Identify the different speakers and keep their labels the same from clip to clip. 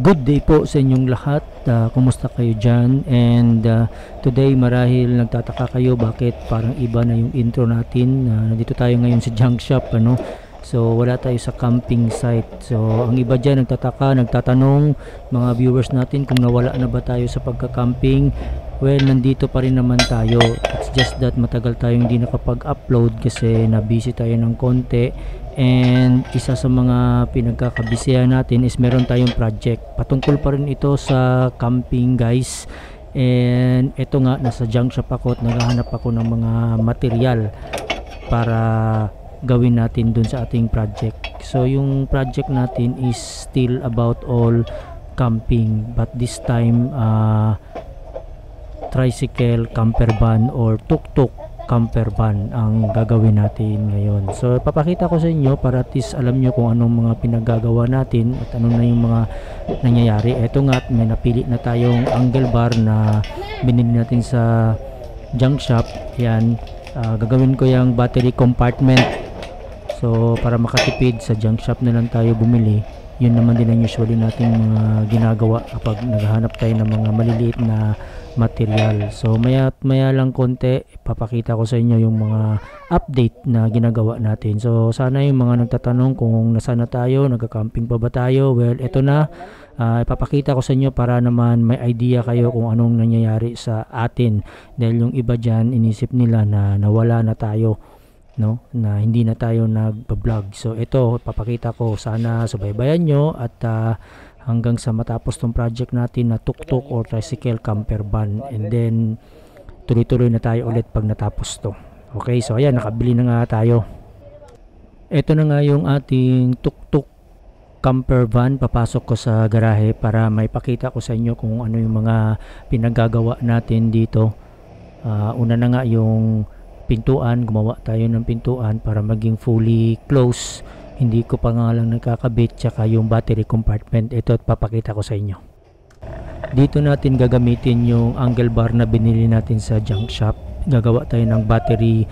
Speaker 1: Good day po sa inyong lahat. Kumusta kayo dyan? And today marahil nagtataka kayo bakit parang iba na yung intro natin. Nandito tayo ngayon sa junk shop, ano? So wala tayo sa camping site. So ang iba dyan nagtataka, nagtatanong mga viewers natin kung nawala na ba tayo sa pagka-camping. Well, nandito pa rin naman tayo. It's just that matagal tayong hindi nakapag-upload kasi na-busy tayo ng konti. And isa sa mga pinagkakabisihan natin is meron tayong project. Patungkol pa rin ito sa camping, guys. And ito nga, nasa junk shop ako at naghahanap ako ng mga material para gawin natin dun sa ating project. So yung project natin is still about all camping, but this time tricycle camper van or tuk-tuk camper van ang gagawin natin ngayon. So papakita ko sa inyo para at least alam nyo kung anong mga pinagagawa natin at ano na yung mga nangyayari. Eto nga, may napili na tayong angle bar na binili natin sa junk shop. Yan, gagawin ko yung battery compartment. So para makatipid, sa junk shop na lang tayo bumili. Yun naman din ang usually nating mga ginagawa kapag naghahanap tayo ng mga maliliit na material. So maya lang konti papakita ko sa inyo yung mga update na ginagawa natin. So sana yung mga nagtatanong kung nasaan na tayo, nagka-camping pa ba tayo, well eto na, ipapakita ko sa inyo para naman may idea kayo kung anong nangyayari sa atin, dahil yung iba dyan inisip nila na nawala na tayo, no, na hindi na tayo nagpa-vlog. So ito papakita ko, sana subaybayan nyo at hanggang sa matapos tong project natin na tuk-tuk or tricycle camper van, and then tuloy-tuloy na tayo ulit pag natapos to. Okay, so ayan, nakabili na nga tayo. Ito na nga yung ating tuk-tuk camper van. Papasok ko sa garahe para may pakita ko sa inyo kung ano yung mga pinagagawa natin dito. Una na nga yung pintuan, gumawa tayo ng pintuan para maging fully closed. Hindi ko pa nga lang nakakabit, tsaka yung battery compartment. Ito at papakita ko sa inyo. Dito natin gagamitin yung angle bar na binili natin sa junk shop. Gagawa tayo ng battery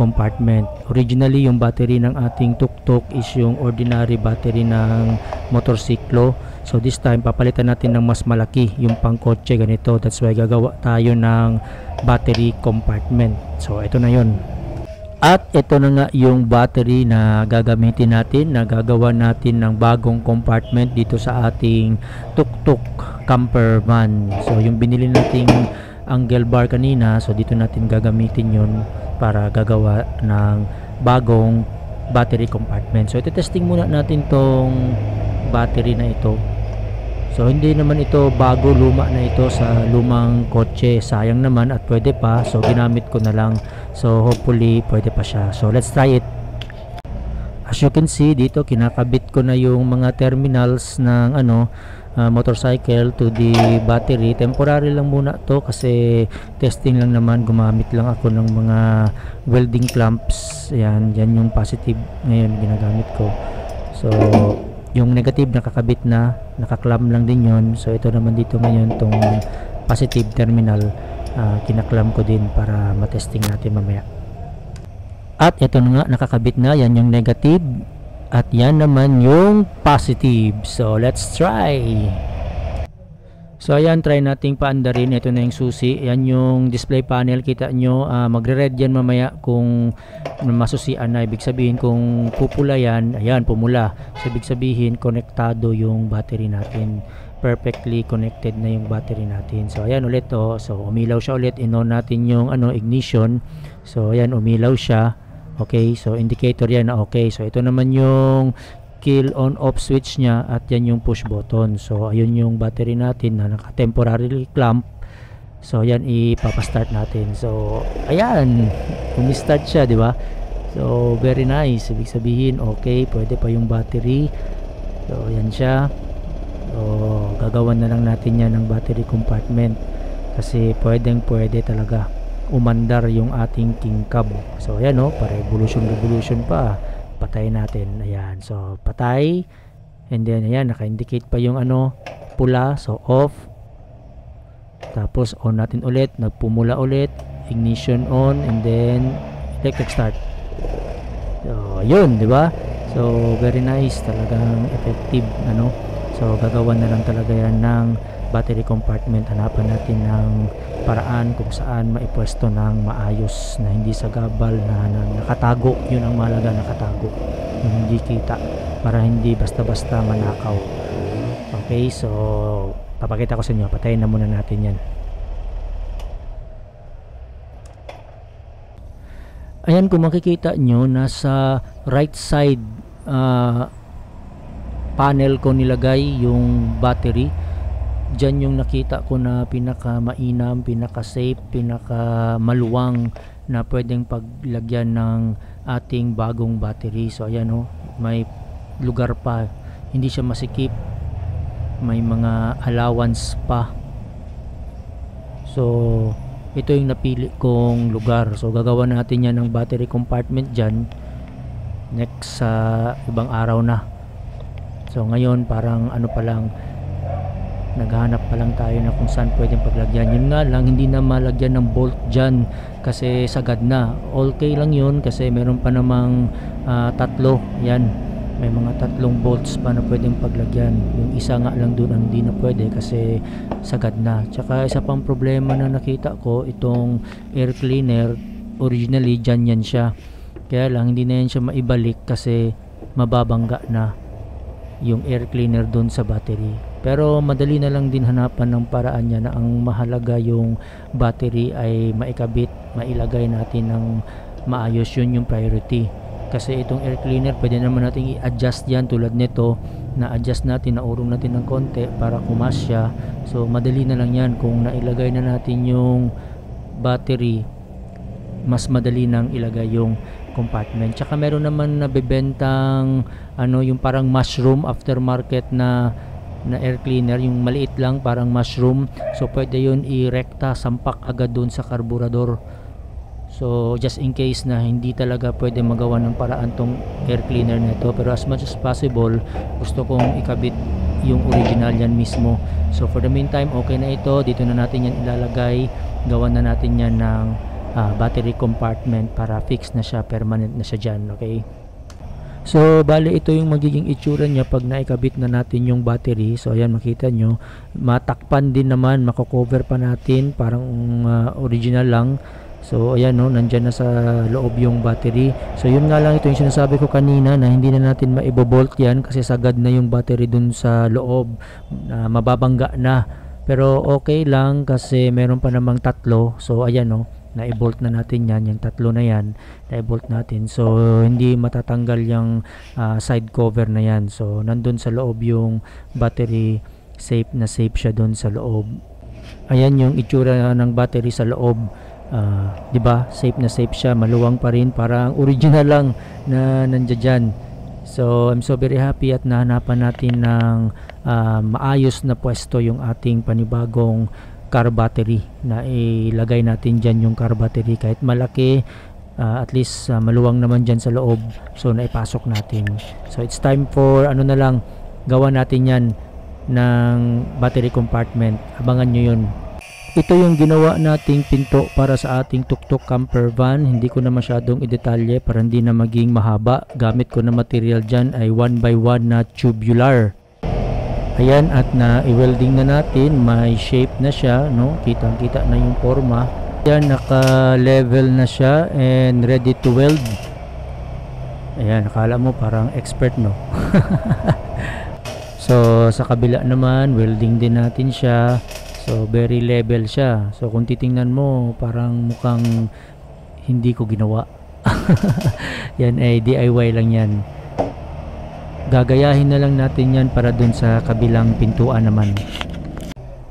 Speaker 1: compartment. Originally yung battery ng ating tuk-tuk is yung ordinary battery ng motorsiklo. So this time papalitan natin ng mas malaki, yung pangkotse ganito. That's why gagawa tayo ng battery compartment. So ito na yun. At ito na nga yung battery na gagamitin natin, na gagawa natin ng bagong compartment dito sa ating tuk-tuk camper van. So yung binili nating angle bar kanina, so dito natin gagamitin yun para gagawa ng bagong battery compartment. So ito-testing muna natin tong battery na ito. So hindi naman ito bago, luma na ito sa lumang kotse. Sayang naman at pwede pa, so ginamit ko na lang. So hopefully pwede pa siya. So let's try it. As you can see dito, kinakabit ko na yung mga terminals ng motorcycle to the battery. Temporary lang muna to kasi testing lang naman, gumamit lang ako ng mga welding clamps. Yan yung positive ngayon ginagamit ko. So yung negative nakakabit na, nakaklam lang din yon. So ito naman dito ngayon, tong positive terminal, kinaklam ko din para matesting natin mamaya. At ito na nga, nakakabit na, yan yung negative at yan naman yung positive. So let's try. So ayan, try nating paandarin. Ito na yung susi, yan yung display panel, kita nyo, magre-red yan mamaya kung masusian na. Ibig sabihin kung pupula yan, ayan pumula, so ibig sabihin konektado yung battery natin, perfectly connected na yung battery natin. So ayan ulit, so umilaw siya ulit. In-on natin yung ignition, so ayan umilaw siya. Okay, so indicator yan na okay. So ito naman yung kill on off switch niya at yan yung push button. So ayun yung battery natin na naka-temporarily clamp. So yan, ipapa-start natin. So ayan, umi-start siya, di ba? So very nice. Ibig sabihin okay, pwede pa yung battery. So yan siya. So gagawan na lang natin yan ng battery compartment kasi pwede talaga umandar yung ating king cab. So ayan pa-revolution pa. Patay natin, ayan, so patay, and then ayan, naka-indicate pa yung pula, so off. Tapos on natin ulit, nagpumula ulit, ignition on, and then electric start. So ayun, di ba? So very nice, talagang effective So So gagawa na lang talaga yan ng battery compartment. Hanapan natin ng paraan kung saan maipwesto ng maayos na hindi sagabal na nakatago. Yun ang mahalaga, nakatago, yung hindi kita, para hindi basta-basta manakaw. Okay, so papakita ko sa inyo. Patayin na muna natin yan. Ayan, kung makikita nyo, nasa right side panel ko nilagay yung battery. Diyan yung nakita ko na pinaka mainam, pinaka safe, pinaka maluwang na pwedeng paglagyan ng ating bagong battery. So ayan o, may lugar pa, hindi siya masikip, may mga allowance pa. So ito yung napili kong lugar. So gagawa natin yan ng battery compartment dyan next sa ibang araw na. So ngayon parang ano pa lang, naghahanap pa lang tayo na kung saan pwedeng paglagyan. Yun nga lang, hindi na malagyan ng bolt dyan kasi sagad na. Okay lang yun kasi meron pa namang tatlo. Yan, may mga tatlong bolts pa na pwedeng paglagyan. Yung isa nga lang doon ang hindi na pwede kasi sagad na. Tsaka isa pang problema na nakita ko, itong air cleaner, originally dyan yan siya. Kaya lang hindi na yan siya maibalik kasi mababangga na yung air cleaner doon sa battery. Pero madali na lang din hanapan ng paraan niya na ang mahalaga yung battery ay maikabit, mailagay natin ng maayos. Yun yung priority. Kasi itong air cleaner pwede naman natin i-adjust yan tulad nito, na-adjust natin, naurong natin ng konti para kumasya. So madali na lang yan. Kung nailagay na natin yung battery, mas madali nang ilagay yung compartment. Tsaka meron naman nabebentang yung parang mushroom aftermarket na air cleaner, yung maliit lang parang mushroom. So pwede yun i-rekta, sampak agad dun sa karburador. So just in case na hindi talaga pwede magawa ng paraan tong air cleaner na ito, pero as much as possible gusto kong ikabit yung original yan mismo. So for the meantime okay na ito, dito na natin yan ilalagay. Gawan na natin yan ng battery compartment para fix na siya, permanent na siya dyan. Okay, so bale ito yung magiging itsura niya pag naikabit na natin yung battery. So ayan, makita nyo, matakpan din naman, mako-cover pa natin, parang original lang. So ayan no, nandyan na sa loob yung battery. So yun nga lang, ito yung sinasabi ko kanina na hindi na natin maibobolt yan kasi sagad na yung battery dun sa loob, mababangga na. Pero okay lang kasi meron pa namang tatlo. So ayan no, na-bolt na natin yan, yung tatlo na yan, na-bolt natin. So hindi matatanggal yung side cover na yan. So nandun sa loob yung battery, safe na safe siya dun sa loob. Ayan yung itsura ng battery sa loob. 'Di ba? Safe na safe siya, maluwang pa rin, parang original lang na nandiyan. So I'm so very happy at nahanapan natin ng maayos na pwesto yung ating panibagong car battery, na ilagay natin dyan yung car battery kahit malaki, at least maluwang naman dyan sa loob. So naipasok natin. So it's time for na lang, gawa natin yan ng battery compartment. Abangan nyo yun. Ito yung ginawa nating pinto para sa ating tuk-tuk camper van. Hindi ko na masyadong idetalye para hindi na maging mahaba. Gamit ko na material dyan ay 1x1 na tubular. Ayan, at na i-welding na natin, may shape na siya, no? Kitang-kita na yung forma. Ayan, naka-level na siya and ready to weld. Ayan, nakala mo parang expert, no? So sa kabila naman, welding din natin siya. So very level siya. So kung titingnan mo, parang mukhang hindi ko ginawa. Yan ay DIY lang yan. Gagayahin na lang natin yan para dun sa kabilang pintuan naman.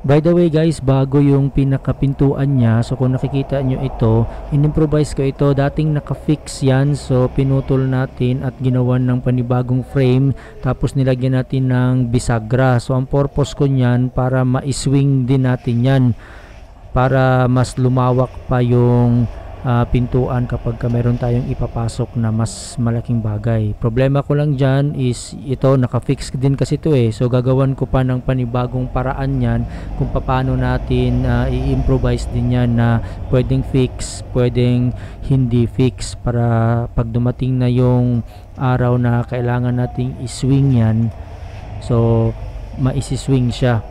Speaker 1: By the way guys, bago yung pinakapintuan niya, so kung nakikita nyo ito, in-improvise ko ito. Dating naka-fix yan, so pinutol natin at ginawan ng panibagong frame, tapos nilagyan natin ng bisagra. So ang purpose ko nyan, para ma-swing din natin yan, para mas lumawak pa yung pintuan kapag meron tayong ipapasok na mas malaking bagay. Problema ko lang dyan is ito, naka-fix din kasi ito eh. So gagawan ko pa ng panibagong paraan yan kung paano natin i-improvise din yan na pwedeng fix, pwedeng hindi fix, para pag dumating na yung araw na kailangan nating i-swing yan, so maisiswing siya.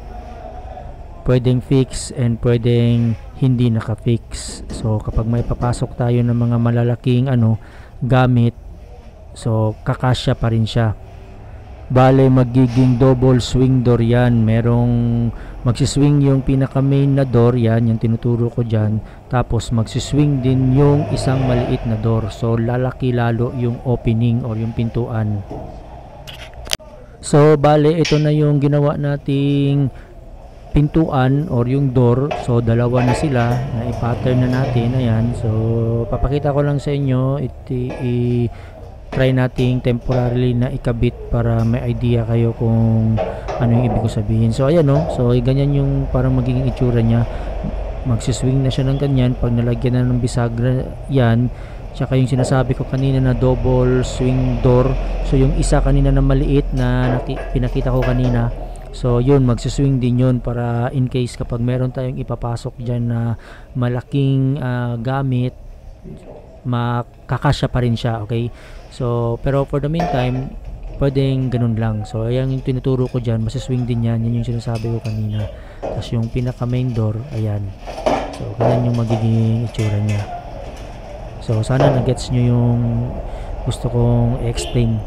Speaker 1: Pwedeng fix and pwedeng hindi naka-fix. So kapag may papasok tayo ng mga malalaking gamit, so kakasya pa rin siya. Bale magiging double swing door yan. Merong magsiswing yung pinaka main na door, yan yung tinuturo ko dyan, tapos magsiswing din yung isang maliit na door. So lalaki lalo yung opening or yung pintuan. So bale ito na yung ginawa nating pintuan or yung door. So dalawa na sila, na i-pattern na natin. Ayan, so papakita ko lang sa inyo, try nating temporarily na ikabit para may idea kayo kung ano yung ibig ko sabihin. So ayan so ganyan yung parang magiging itsura niya. Magsiswing na siya ng ganyan pag nalagyan na ng bisagra yan. Tsaka yung sinasabi ko kanina na double swing door, so yung isa kanina na maliit na pinakita ko kanina, so yun magsiswing din yun para in case kapag meron tayong ipapasok dyan na malaking gamit, makakasya pa rin siya. Okay, so pero for the meantime pwedeng ganun lang. So ayan yung tinuturo ko dyan, masiswing din yan. Yan yung sinasabi ko kanina. Tapos yung pinaka main door, ayan, so ganyan yung magiging itsura niya. So sana na-gets nyo yung gusto kong i-explain.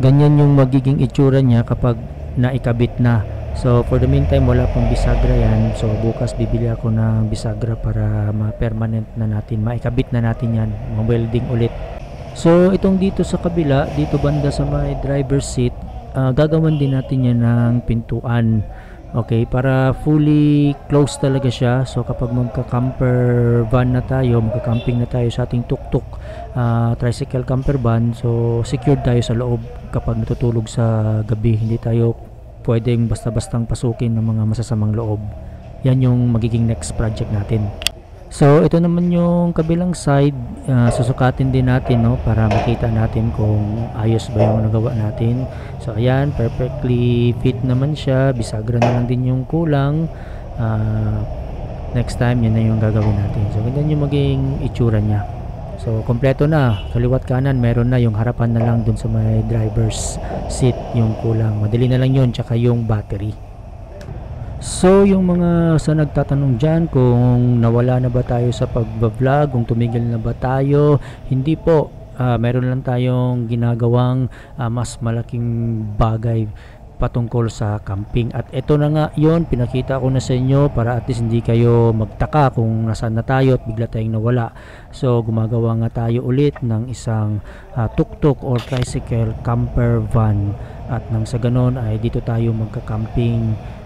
Speaker 1: Ganyan yung magiging itsura niya kapag naikabit na. So for the meantime wala pang bisagra yan. So bukas bibili ako ng bisagra para ma-permanent na natin, maikabit na natin yan, ma-welding ulit. So itong dito sa kabila, dito banda sa may driver's seat, gagawin din natin yan ng pintuan. Okay, para fully closed talaga siya. So kapag magka-camper van na tayo, magka-camping na tayo sa ating tuk-tuk, tricycle camper van, so secured tayo sa loob kapag natutulog sa gabi. Hindi tayo pwedeng basta-bastang pasukin ng mga masasamang loob. Yan yung magiging next project natin. So ito naman yung kabilang side, susukatin din natin para makita natin kung ayos ba yung nagawa natin. So ayan, perfectly fit naman siya, bisagra na lang din yung kulang. Next time yan na yung gagawin natin. So ganyan yung maging itsura niya. So kompleto na, kaliwat kanan meron na, yung harapan na lang dun sa may driver's seat yung kulang. Madali na lang yun, tsaka yung battery. So yung mga sa nagtatanong dyan kung nawala na ba tayo sa pag-vlog, kung tumigil na ba tayo, hindi po. Meron lang tayong ginagawang mas malaking bagay patungkol sa camping. At ito na nga yon, pinakita ko na sa inyo para at least hindi kayo magtaka kung nasaan na tayo at bigla tayong nawala. So gumagawa nga tayo ulit ng isang tuk-tuk or tricycle camper van, at nang sa ganon ay dito tayo magka-camping.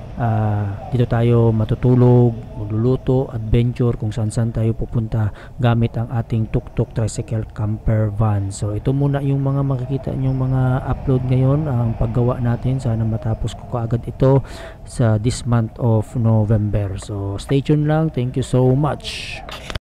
Speaker 1: Dito tayo matutulog, magluluto, adventure, kung saan tayo pupunta gamit ang ating tuk-tuk tricycle camper van. So ito muna yung mga makikita nyong mga upload ngayon, ang paggawa natin. Sana matapos ko kaagad ito sa this month of November. So stay tuned lang. Thank you so much.